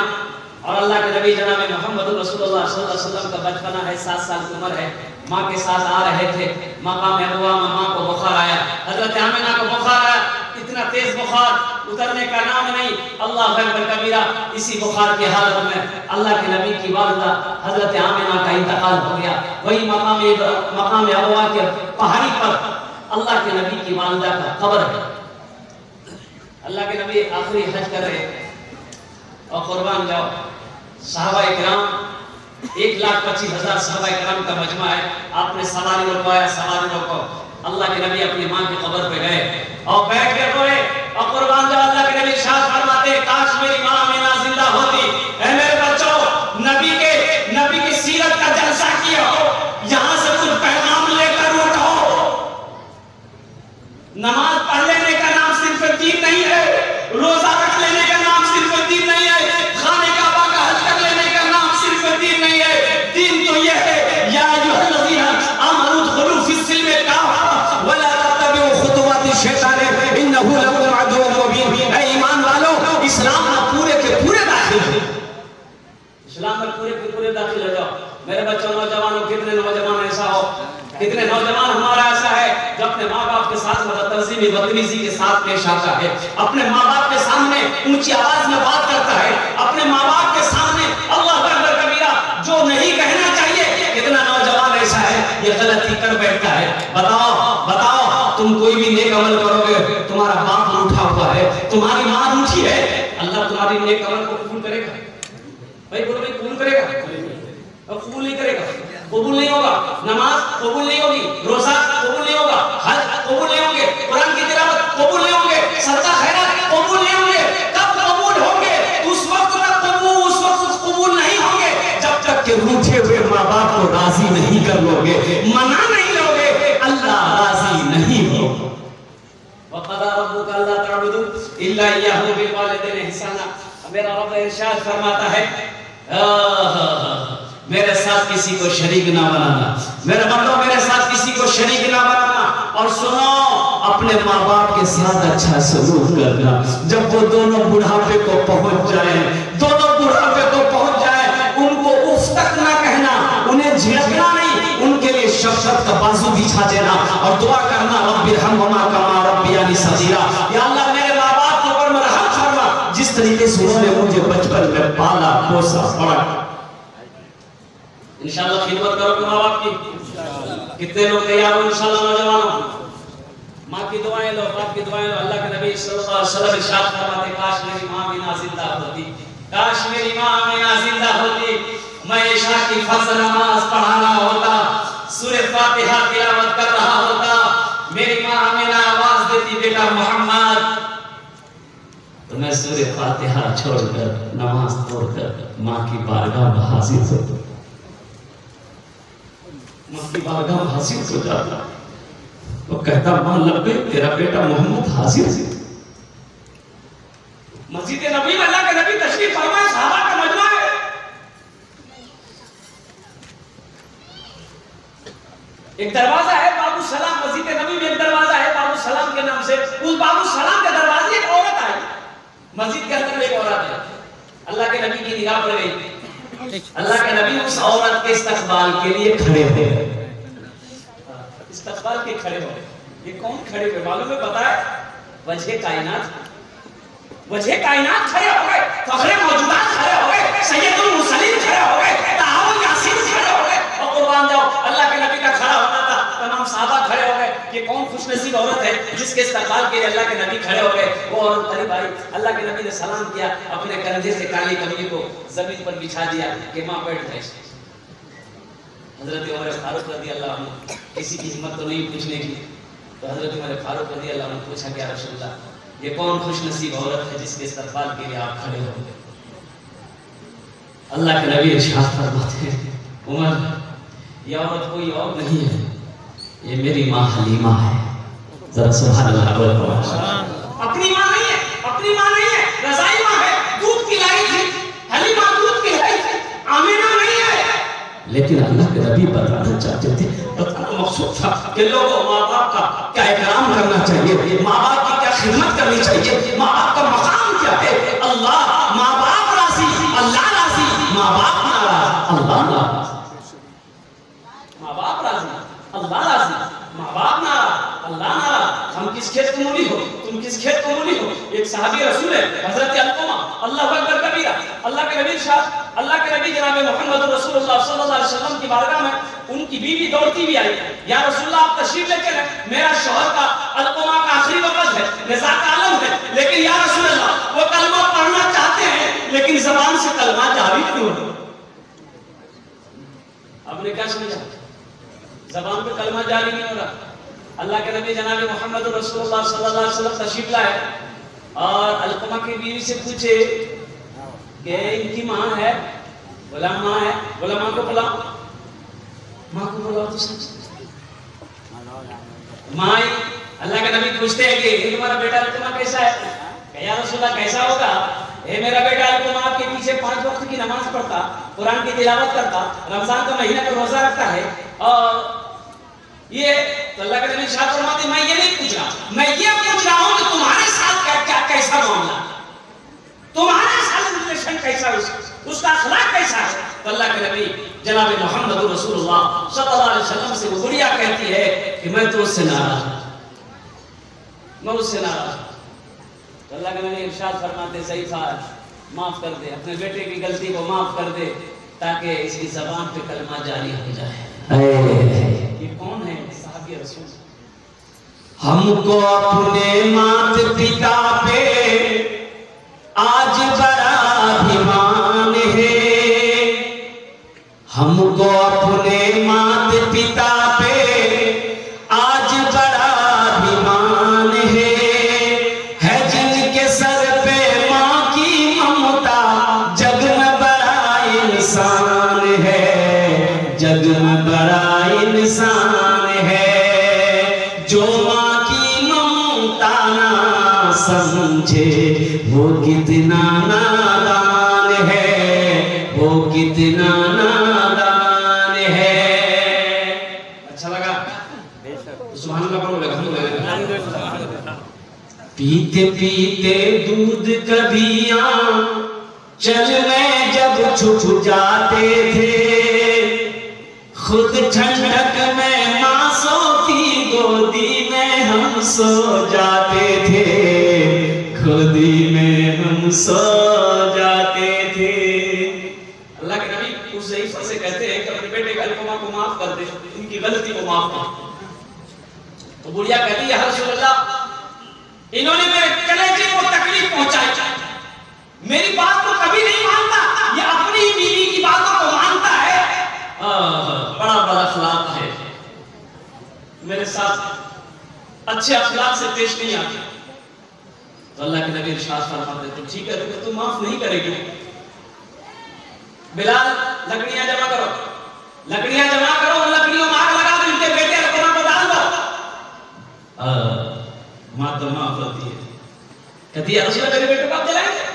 और अल्लाह के नबी जनाब मोहम्मद रसूलुल्लाह सल्लल्लाहु अलैहि वसल्लम का बचपना है, 7 साल की उम्र है। माँ के साथ आ रहे थे, मकाम अबवा में माँ को बुखार आया, हजरत आमिना को बुखार आया, इतना तेज बुखार उतरने का नाम नहीं। अल्लाह अकबर कबीरा। इसी बुखार की हालत में अल्लाह के नबी की वालिदा हजरत आमिना का इंतकाल हो गया। वही मकाम अबवा के पहाड़ी पर अल्लाह के नबी की वालिदा का कब्र है। अल्लाह के नबी आखिरी हज कर रहे और कुर्बान जाओ, सहाबाए किराम 1,25,000 सहाबाए किराम का मजमा है। आपने सवारी रोकवाया, सवारी रोको। अल्लाह के नबी अपनी माँ की कब्र पे गए और बैठ के रोए। और कुर्बान जाओ, अल्लाह के नबी इरशाद फरमाते, काश मेरी माँ आमिना जिंदा होती। ऐ मेरे बच्चों, नबी की सीरत का जलसा किया हो, यहाँ से कुछ पैगाम लेकर उठो। नमाज पढ़ लेने का नाम सिर्फ दीन नहीं है, रोजा रख लेने का नाम सिर्फ दीन नहीं है, खाने का बाका हज कर लेने का नाम सिर्फ दीन नहीं है। दीन तो यह है, या अय्युहल्लज़ीना आमनू उदखुलू फिस्सिल्मि काफ़ा वला तत्तबिउ खुतुवाति शैतान इन्नहु लकुम अदुव्वुन मुबीन। ऐ ईमान वालों, इस्लाम में पूरे के पूरे दाखिल हो, इस्लाम में पूरे के पूरे दाखिल हो जाओ। मेरे बच्चों, नौजवानों, कितने नौजवान ऐसा हो, कितने नौजवान हमारा ऐसा है जो अपने माँ बाप के साथ बदतमीजी बदतमीजी के साथ पेश आता है, अपने माँ बाप के सामने ऊंची आवाज में बात करता है, अपने माँ बाप के सामने अल्लाह अकबर कबीरा जो नहीं कहना चाहिए। कितना नौजवान ऐसा है ये गलती कर बैठता है। बताओ बताओ, तुम कोई भी नेक अमल करोगे, तुम्हारा बाप रूठा हुआ है, तुम्हारी माँ रूठी है, अल्लाह तुम्हारी नेक अमल को कबूल करेगा? भाई बोलो भाई, कबूल करेगा? कबूल नहीं करेगा, कबूल नहीं होगा। नमाज कबूल नहीं होगी, रोजा कबूल नहीं होगा, हज कबूल नहीं होंगे, कुरान की तिलावत कबूल नहीं होंगे, सदका खैरात कबूल नहीं होंगे। कब कबूल होंगे? उस वक्त तक कबूल नहीं होंगे जब तक के रूठे हुए माँ बाप को राजी नहीं कर लोगे, मना नहीं लोगे, अल्लाह राजी नहीं होगा। वक़दा रब्बुका अल्ला तअबुदू इल्ला इय्याहु बिल वालिदैनि इहसाना। मेरा रब इरशाद फरमाता है, मेरे साथ किसी को शरीक ना बनाना, मेरे बंदो मेरे साथ किसी को शरीक ना बनाना। और सुनो, अपने माँ बाप के साथ अच्छा सलूक करना। जब वो दोनों बुढ़ापे को पहुंच जाए, दोनों बुढ़ापे को पहुंच जाए, उनको उफ तक ना कहना, उन्हें झिड़कना नहीं, उनके लिए शफकत का बाजू बिछा देना और दुआ करना, रब्बिरहम्हुमा कमा रब्बियानी सगीरा। या अल्लाह मेरे माँ बाप के ऊपर रहम फरमा, जिस तरीके से उन्होंने मुझे बचपन में पाला पोसा पड़ा। इंशाअल्लाह खिदमत करो माँ बाप की। कितने लोग तैयार हो इंशाअल्लाह नौजवानों? माँ की दुआएं लो, बाप की दुआएं लो। अल्लाह के नबी सल्लल्लाहु अलैहि वसल्लम इरशाद फरमाते, काश मेरी माँ भी ना जिंदा होती, काश मेरी माँ भी ना जिंदा होती, मैं इशा की फर्ज नमाज पढ़ाना होता, सूरह फातिहा तिलावत कर रहा होता, मेरी माँ हमें ना आवाज देती, बेटा मोहम्मद, तो मैं सूरह फातिहा छोड़कर नमाज तोड़कर माँ की बारगाह में हाजिर होता, माँ की बारगाह में हाजिर हो जाता। वो कहता, माँ लब्बे, तेरा बेटा मोहम्मद हाजिर है। मस्जिद नबी में अल्लाह के नबी तशरीफ फरमाए, सहाबा का मजमा है। एक दरवाजा है बाबू सलाम, मस्जिद नबी में एक दरवाजा है बाबू सलाम के नाम से। उस बाबू सलाम के दरवाजे एक औरत आई, मस्जिद के अंदर एक औरत है। अल्लाह के नबी की निगाह पड़ गई, अल्लाह के नबी उस औरत के इस्तकबाल के लिए खड़े हो गए। इस्तकबाल के खड़े हो गए। ये कौन खड़े हुए मालूम है? पता है? वजह कायनात, वजह कायनात खड़े हो गए, फखरे मौजूदात खड़े हो गए, सैयदुल मुरसलीन खड़े हो गए, ताऊ यासीन खड़े हो गए। और कुर्बान जाओ, अल्लाह के नबी का खड़ा होना था, तमाम सहाबा खड़े हो गए। ये कौन खुशनसीब औरत है जिसके इस्तकबाल के लिए अल्लाह के नबी खड़े हो गए? वो औरत अरे भाई, अल्लाह के नबी ने सलाम किया, अपने कंधे से काली कमीज को जमीन पर बिछा दिया कि माँ बैठ जाए। हजरत उमर फारूक रज़ी अल्लाह अन्हु, किसी की हिम्मत तो नहीं पूछने की, तो हजरत उमर फारूक रज़ी अल्लाह अन्हु पूछा, क्या रसूलल्लाह, ये कौन खुशनसीब औरत है जिसके इस्तकबाल के लिए आप खड़े हो गए? अल्लाह के नबी इरशाद फरमाते हैं, उमर, ये औरत कोई और नहीं है, ये मेरी माँ हलीमा है। जरा सुभान अल्लाह बोलो। अपनी माँ नहीं है, अपनी माँ नहीं है, रज़ाई माँ है, दूध पिलाई थी, हलीमा दूध पिलाई थी, आमिना नहीं है। लेकिन अल्लाह के नबी बताना चाहते थे, बताना मकसूद था कि लोगों माँ बाप का क्या इकराम करना चाहिए, माँ बाप की क्या खिदमत करनी चाहिए, माँ बाप का मकाम क्या है। अल्लाह, माँ बाप राजी, अल्लाह राजी, माँ बाप नाराज, अल्लाह नाराज। माँ बाप राजी, अल्लाह राजी, माँ बाप नाराज, अल्लाह नाराज। हम किस खेत को मूली हो, तुम किस खेत को मूली हो। एक सहाबी रसूल है हजरत अलकुमा, अल्लाहु अकबर कबीरा। अल्लाह के नबी शाह, अल्लाह के नबी जनाब मोहम्मद रसूलुल्लाह सल्लल्लाहु अलैहि वसल्लम की बारगाह में उनकी बीवी दौड़ती भी आई, या रसूलुल्लाह आप तशरीफ लेके आए, मेरा शौहर का अलकुमा का आखिरी वक्त है, निज़ा का आलम है, लेकिन या रसूलुल्लाह वो कलमा पढ़ना चाहते हैं लेकिन ज़बान से कलमा जारी नहीं हो रहा। आपने क्या समझा? ज़बान पे कलमा जारी नहीं हो रहा। अल्लाह के नबी जनाब मोहम्मद रसूलुल्लाह सल्लल्लाहु अलैहि वसल्लम तशरीफ लाए और अलकुमा की बीवी से पूछे कि इनकी माँ है? बोला माँ है। बोला माँ को बुलाओ, माँ को बुलाओ तो सच। माँ, अल्लाह के नबी पूछते हैं कि तुम्हारा बेटा अलकुमा कैसा है? या रसूलल्लाह कैसा होगा? मेरा बेटा अलकुमा आपके पीछे 5 वक्त की नमाज पढ़ता, कुरान की तिलावत करता, रमजान का महीना का रोजा रखता है। और ये तो अल्लाह के नबी शाह फरमाते, मैं ये नहीं पूछ रहा, मैं ये पूछ रहा हूँ कि तुम्हारे साथ क्या कैसा मामला, तुम्हारे साथ रिलेशन कैसा, उसका अखलाक कैसा है। तो अल्लाह के नबी जनाब मोहम्मद रसूलुल्लाह सल्लल्लाहु अलैहि वसल्लम से वो गुड़िया कहती है कि मैं तो उससे नाराज हूं, मैं उससे नाराज हूं। तो अल्लाह के नबी इरशाद फरमाते सही था, माफ कर दे, अपने बेटे की गलती को माफ कर दे ताकि इसकी जबान पे कलमा जारी हो जाए। ये कौन है? साहबी रसूल। हमको अपने माता पिता पे आज बड़ा अभिमान है, हमको अपने माता पिता पे आज बड़ा अभिमान है जिनके सर पे माँ की ममता, जग में बड़ा इंसान है, जग में बड़ा इंसान है। जो माँ की ममता ना समझे वो कितना नादान है, वो कितना नादान है। अच्छा लगा? सुभान अल्लाह बोलो, अल्हम्दुलिल्लाह। पीते पीते दूध कभियां चल में जब छुप जाते थे, खुद ठंडक में माँ सोती गोदी में हम सो जाते थे, गोदी में हम सो जाते थे। अल्लाह के नबी उस ज़ईफ़ा से कहते हैं कि अपने बेटे अलक़मा को माफ कर दे, इनकी गलती को माफ कर। तो बुढ़िया कहती है, या रसूल अल्लाह, इन्होंने मेरे कलेजे को तकलीफ पहुंचाई, मेरी बात को कभी नहीं मानता, ये अपनी बीवी की बातों को मानता है। बड़ा बड़ा अखलाक है, मेरे साथ अच्छे अखलाक से पेश नहीं आते। तो अल्लाह के नबी इरशाद फरमाते, तो ठीक है, तो तुम माफ नहीं करेगी। बिलाल, लकड़ियां जमा करो, लकड़ियां जमा करो, उन लकड़ियों में आग लगा दो, इनके बेटे अलक़मा को डाल दो। माँ तो माफ होती है, कहती है रसूल मेरे बेटे को आप जलाएंगे?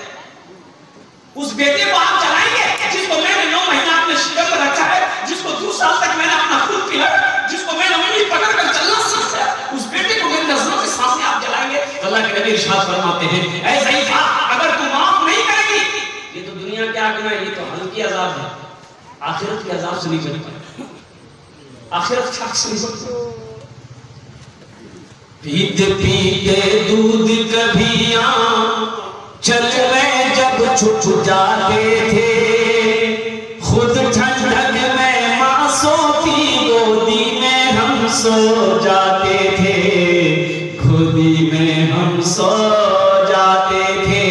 उस बेटे को आप जलाएंगे जिसको मैंने 9 महीना अपने शिकम में रखा है, जिसको 2 साल तक मैंने अपना खून पिया, जिसको मैंने उंगली पकड़ कर चलना सीखा, उस बेटे को मेरी नजरों के सामने आप जलाएंगे? तो अल्लाह के नबी इरशाद फरमाते हैं, ऐ ज़ईफ़ा, अगर तू माफ नहीं करेगी, ये तो दुनिया के आग में, ये तो हल्की अजाब है, आखिरत के अजाब से नहीं बचती, आखिरत के आग से नहीं बचती। पीते पीते दूध कभियां चल में जब छुप जाते थे, खुद ठंडक में माँ सोती गोदी में हम सो जाते थे, गोदी में हम सो जाते थे।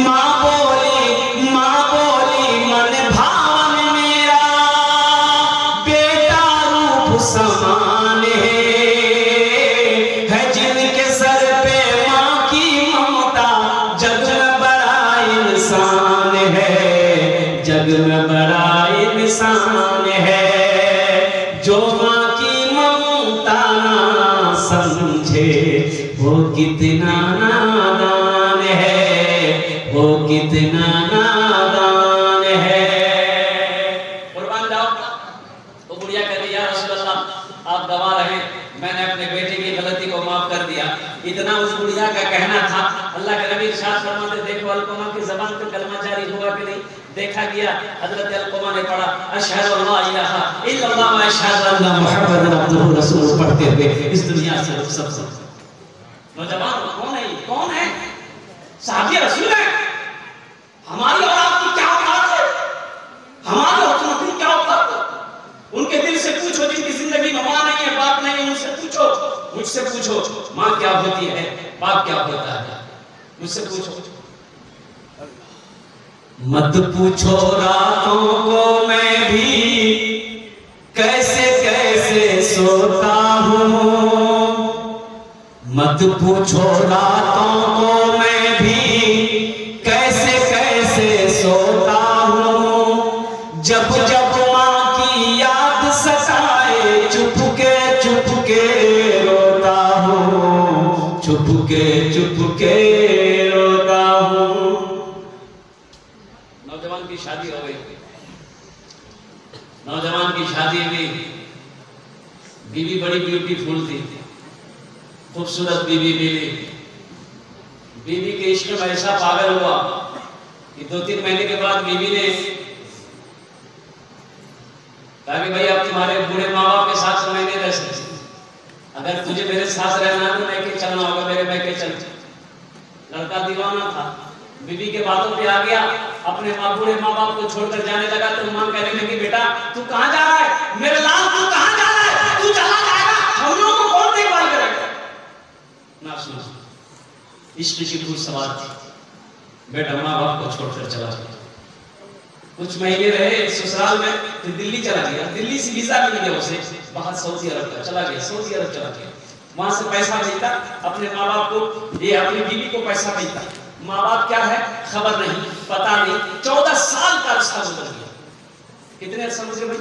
माँ बोली मन भावन मेरा बेटा रूप समान है, जिनके सर पे माँ की ममता, जग में बड़ा इंसान है, जग में बड़ा इंसान है। जो माँ की ममता ना समझे वो कितना नादान है, वो कितना नादान है। कुर्बान जाओ। तो बुढ़िया कहती है, या रसूल अल्लाह, आप गवाह रहे, मैंने अपने बेटे की गलती को माफ कर दिया। इतना उस बुढ़िया का कहना था। अल्लाह के नबी इरशाद फरमाते, देखो अलक़मा की ज़बान पे कलमा जारी हुआ कि नहीं? देखा गया, हज़रत अलक़मा ने पढ़ा, अशहदु अल्ला इलाहा इल्लल्लाह व अशहदु अन्ना मुहम्मदन अब्दुहु व रसूलुहु पढ़ते हुए इस दुनिया से सब नौजवान कौन है? कौन है? साहबी रसूल है। हमारी और आपकी क्या औकात है? हमारी और तुम्हारी क्या औकात है? उनके दिल से पूछो, जिनकी जिंदगी में माँ नहीं है, बाप नहीं है, उनसे पूछो, मुझसे पूछो, माँ क्या होती है, बाप क्या होता है, मुझसे पूछो। मत पूछो रातों को मैं भी कैसे कैसे सोता हूँ, मत पूछो रातों को मैं भी कैसे कैसे सोता हूँ, जब जब माँ की याद सताए चुपके चुपके रोता हूँ, चुपके चुपके रोता हूँ। नौजवान की शादी हो गई, नौजवान की शादी हुई, बीवी बड़ी ब्यूटीफुल थी, खूबसूरत बीवी मिली। बीवी के इश्क में ऐसा पागल हुआ कि 2-3 महीने के बाद बीवी ने कहा कि भाई अब तुम्हारे बूढ़े माँ बाप के साथ तो मैं नहीं रह सकती, अगर तुझे मेरे साथ रहना है तो मैं के चलना होगा, मेरे मैं के चल। लड़का दीवाना था, बीवी के बातों पे आ गया, अपने बूढ़े माँ बाप को छोड़कर जाने लगा। तो माँ कहने लगी बेटा तू कहाँ जा रहा है, मेरे लाल तू कहाँ जा रहा है, तू चला जाएगा, हम लोगों को कौन देखभाल करेगा। ना सुनो, इश्क की भूत सवार थी, बेटा माँ बाप को छोड़कर चला गया। कुछ महीने रहे ससुराल में, फिर दिल्ली चला गया। दिल्ली से वीजा मिल गया उसे, बाहर सऊदी अरब का चला गया, सऊदी अरब चला गया। वहां से पैसा भेजता अपने माँ बाप को, ये अपनी बीवी को पैसा भेजता। माँ बाप क्या है खबर नहीं, पता नहीं। 14 साल का अरसा गुजर गया। कितने अरसा गुजर भाई?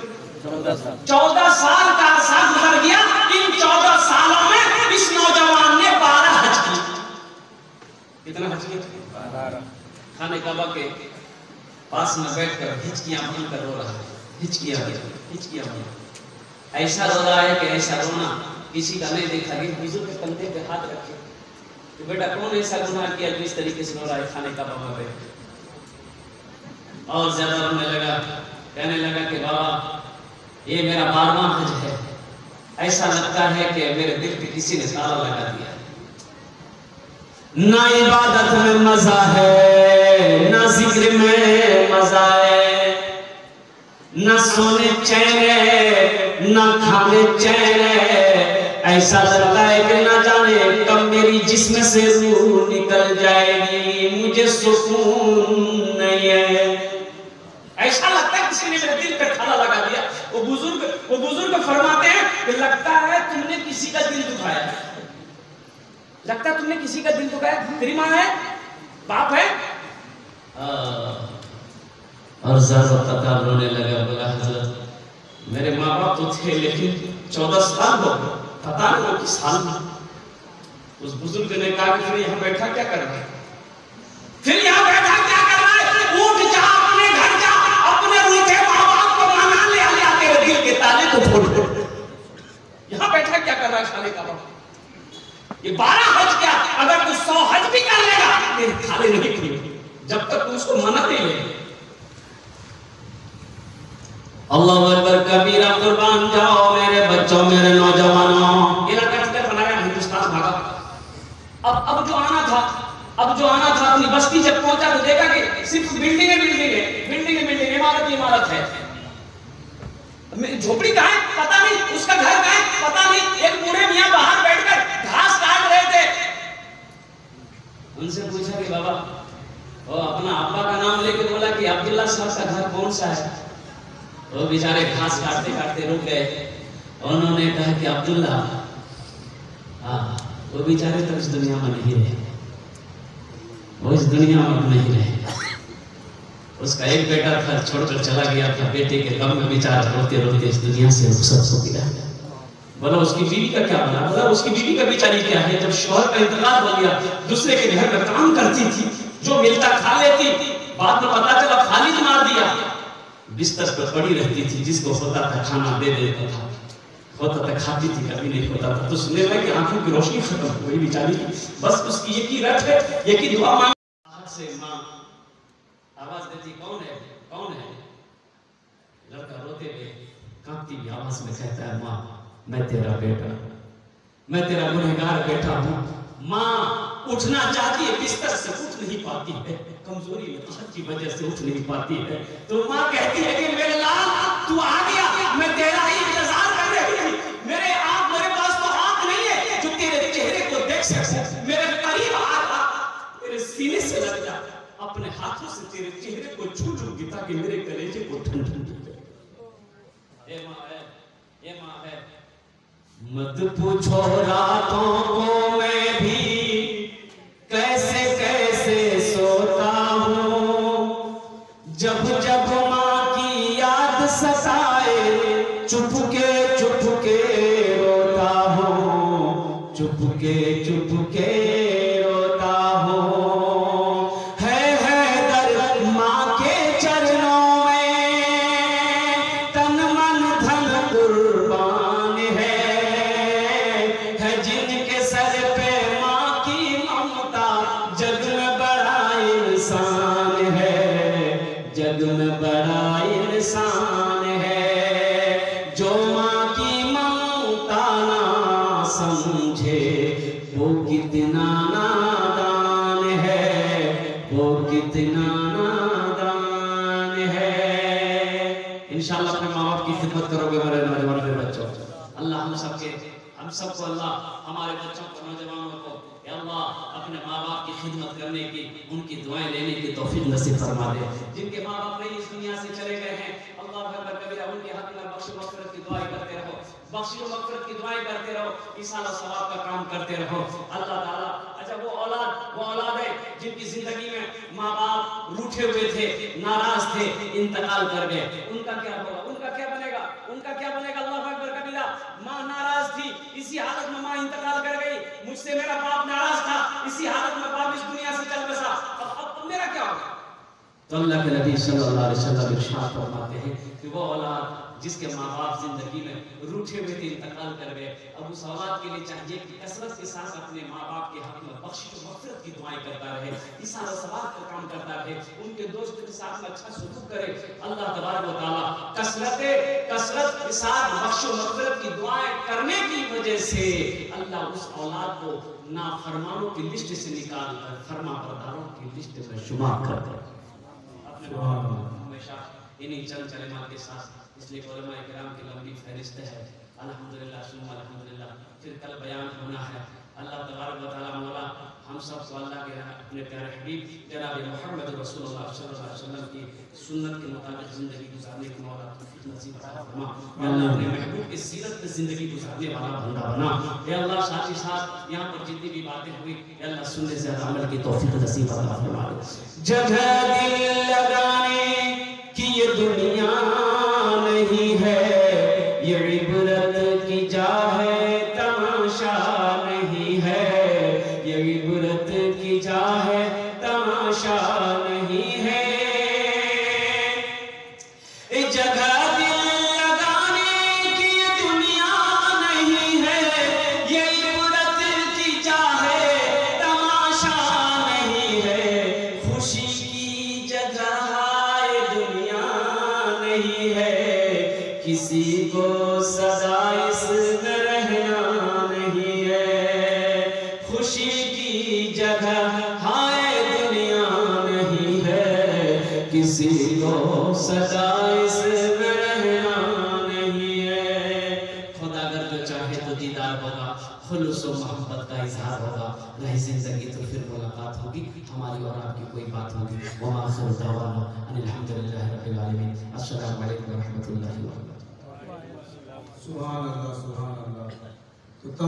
14 साल का अरसा गुजर गया। इन 14 सालों में इस नौजवान ने 12 हज किए। कितना हज किया? 12। खाने काबा के पास में बैठकर हिचकियां भरकर रो रहा है, हिचकियां ऐसा रो रहा है कि ऐसा रोना किसी का नहीं देखा गया। बुजुर्ग के कंधे पे हाथ रखे तो बेटा कौन ऐसा गुनाह किया जो इस तरीके से रो रहा है खाने का बाबा पे। और ज्यादा रोने लगा, कहने लगा कि बाबा ये मेरा 12वां हज है, ऐसा लगता है कि मेरे दिल पे किसी ने ताला लगा दिया। ना इबादत में मजा है, ना जिक्र में मजा है, ना सोने चैन है, ना खाने चैन है। ऐसा लगता है कि ना जाने कब मेरी जिस्म से रूह निकल जाएगी, मुझे सुकून नहीं है। ऐसा लगता है किसी ने मेरे दिल पे ताला लगा दिया। वो बुजुर्ग फरमाते हैं कि लगता है तुमने किसी का दिल दुखाया, लगता तुमने किसी का दिल दुखाया। तेरी माँ है, बाप है। और ज़रा तका रोने लगा, बोला हजरत मेरे माँ बाप तो थे लेकिन 14 साल हो गए, पता नहीं किस साल में। उस बुजुर्ग ने कहा कि फिर यहाँ बैठा क्या कर रहा है, फिर यहाँ बैठा क्या कर रहा है, उठ जा अपने घर जा, अपने रूठे माँ बाप को मना ले, आ तेरे दिल के ताले को फोड़ दे। यहाँ बैठा क्या कर रहा है खाने का बाप। ये 12 हज क्या, अगर तू 100 हज भी कर लेगा तेरे थाले नहीं खुलेंगे जब तक तू उसको मना नहीं ले। अल्लाह अकबर कबीरा, कुर्बान जाओ मेरे बच्चों, मेरे नौजवानों। ये लड़का बनाया हिंदुस्तान भागा। अब जो आना था अपनी बस्ती जब पहुंचा तो देखा कि सिर्फ बिल्डिंग इमारत है। झोपड़ी कहाँ है पता नहीं, उसका घर कहाँ है पता नहीं। एक बूढ़े मियाँ बाहर बैठकर घास काट रहे थे। उनसे पूछा कि बाबा, वो अपना अब्बा का नाम लेके बोला कि अब्दुल्ला साहब का घर कौन सा है। वो बेचारे घास काटते काटते रुक गए। उन्होंने कहा कि अब्दुल्ला, वो बेचारे तो इस दुनिया में नहीं रहे, वो इस दुनिया में नहीं रहे। उसका एक बेटा था, छोड़कर चला गया था, बेटे के गम में बेचारा रोते रोते इस दुनिया से रुखसत हो गया। बोला उसकी बीवी का क्या बना, बोला उसकी बीवी का बेचारी क्या है। जब शौहर का इंतकाल हो गया, दूसरे के घर में काम करती थी, जो मिलता खा लेती, बाद में पता चला खाली मार दिया। बिस्तर पर पड़ी रहती थी, जिसको होता था खाना दे देता था, होता था खाती थी, कभी नहीं होता था तो सुनने लगा कि आंखों की रोशनी खत्म हो गई बेचारी की। बस उसकी एक ही रट है, एक ही दुआ मांग से मां आवाज देती, कौन है कौन है। लड़का रोते हुए कांपती हुई आवाज में कहता है, मां मैं तेरा बेटा, मैं तेरा गुनहगार बेटा हूं। मां उठना चाहती है, बिस्तर से उठ नहीं पाती है, कमजोरी की वजह से उठ नहीं पाती है। तो मां कहती है कि मेरे लाल तू आ गया, मैं तेरा ही इंतजार कर रही हूं। मेरे पास तो आंख नहीं है जो तेरे चेहरे को देख सके, मेरे करीब आ, मेरे सीने से लग जा, अपने हाथों से तेरे चेहरे को छू लूंगी ताकि मेरे कलेजे को ठंड ये मां है। मत पूछो रातों को मैं भी कैसे कैसे सोता हूँ, जब जब माँ की याद सताए चुपके रोता हूँ, चुपके रोता हूँ। है दर्द माँ के चरणों में, तन मन धन कुर्बान है जिनके सर पे माँ की ममता, जग में बड़ा इंसान है, जग में बड़ा इंसान है। जो माँ की ममता ना अल्लाह हम सबको अल्लाह हमारे बच्चों को, नौजवानों को अल्लाह अपने माँ बाप की खिदमत करने की, उनकी दुआएं लेने की तौफीक नसीब फरमा दे। जिनके माँ बाप नहीं इस दुनिया से चले गए हैं, अल्लाह अकबर कबीरा, उनके हक में बख्श मग़फ़िरत की दुआएं करते रहो, बख्श मग़फ़िरत की दुआएं करते रहो, इसाल और सवाब का काम करते रहो। अल्लाह ताला अच्छा वो औलाद है जिनकी जिंदगी में माँ बाप रूठे हुए थे, नाराज थे, इंतकाल कर गए, उनका क्या होगा, उनका क्या बनेगा, उनका क्या बनेगा? अल्लाह अकबर कबीरा, माँ नाराज थी, इसी हालत में माँ इंतकाल कर गई, मुझसे मेरा बाप नाराज था, इसी हालत में बाप इस दुनिया से चल बसा, अब मेरा क्या होगा? तो अल्लाह के नबी सल्लल्लाहु अलैहि वसल्लम इरशाद फरमाते हैं कि वो औलाद जिसके माँ बाप जिंदगी में रूठे हुए थे, इंतकाल कर गए, अब उस औलाद के लिए चाहिए कि कसरत के साथ अपने माँ बाप के हक में बख्शिश और मग़फ़िरत की दुआएं करता रहे, इसाल और सवाब का काम करता रहे, उनके दोस्तों के साथ में अच्छा सलूक करे। अल्लाह तबारक व तआला कसरत के साथ बख्श और मग़फ़िरत की दुआएं करने की वजह से अल्लाह उस औलाद को नाफरमानों की लिस्ट से निकाल कर फरमाबरदारों की लिस्ट में शुमार कर दे। हमेशा इन्हीं चंद कलिमात के साथ, इसलिए उलमा किराम की लंबी फहरिस्त है, अल्हम्दुलिल्लाह सुम्मा अल्हम्दुलिल्लाह, फिर कल बयान होना है। अल्लाह तबारक व तआला मौला हम सब को अल्लाह के अपने प्यारे हबीब जनाब मोहम्मद रसूलुल्लाह सल्लल्लाहु अलैहि वसल्लम की सुन्नत के मुताबिक जिंदगी गुजारने की मौला तौफीक नसीब फरमा। अल्लाह अपने महबूब की सीरत में जिंदगी गुजारने वाला बंदा बना। या अल्लाह साथ ही साथ यहाँ पर जितनी भी बातें हुई, या अल्लाह सुनने से अमल की तौफीक नसीब फरमा। जगह दिल लगाने की ये दुनिया नहीं है, ये इबरत की जा है, तमाशा नहीं है, ये इबरत की जा है, तमाशा नहीं है। जगह दिल लगाने की ये दुनिया नहीं है, ये इबरत की जा है, तमाशा नहीं है। खुशी की जगह दुनिया नहीं है, किसी को सदा इसमें रहना नहीं है। खुशी की जगह हाय दुनिया नहीं है, किसी को सदा इसमें रहना नहीं है। खुदा अगर जो चाहे तो दीदार होगा, खुलूस और मोहब्बत का इजहार होगा, रही जिंदगी तो फिर मुलाकात होगी, हमारी और आपकी कोई बात होगी। व आखिरु दअवाना अनिल हम्दुलिल्लाहि रब्बिल आलमीन। अस्सलामु अलैकुम व रहमतुल्लाहि व बरकातहू। सुभान अल्लाह, सुभान अल्लाह।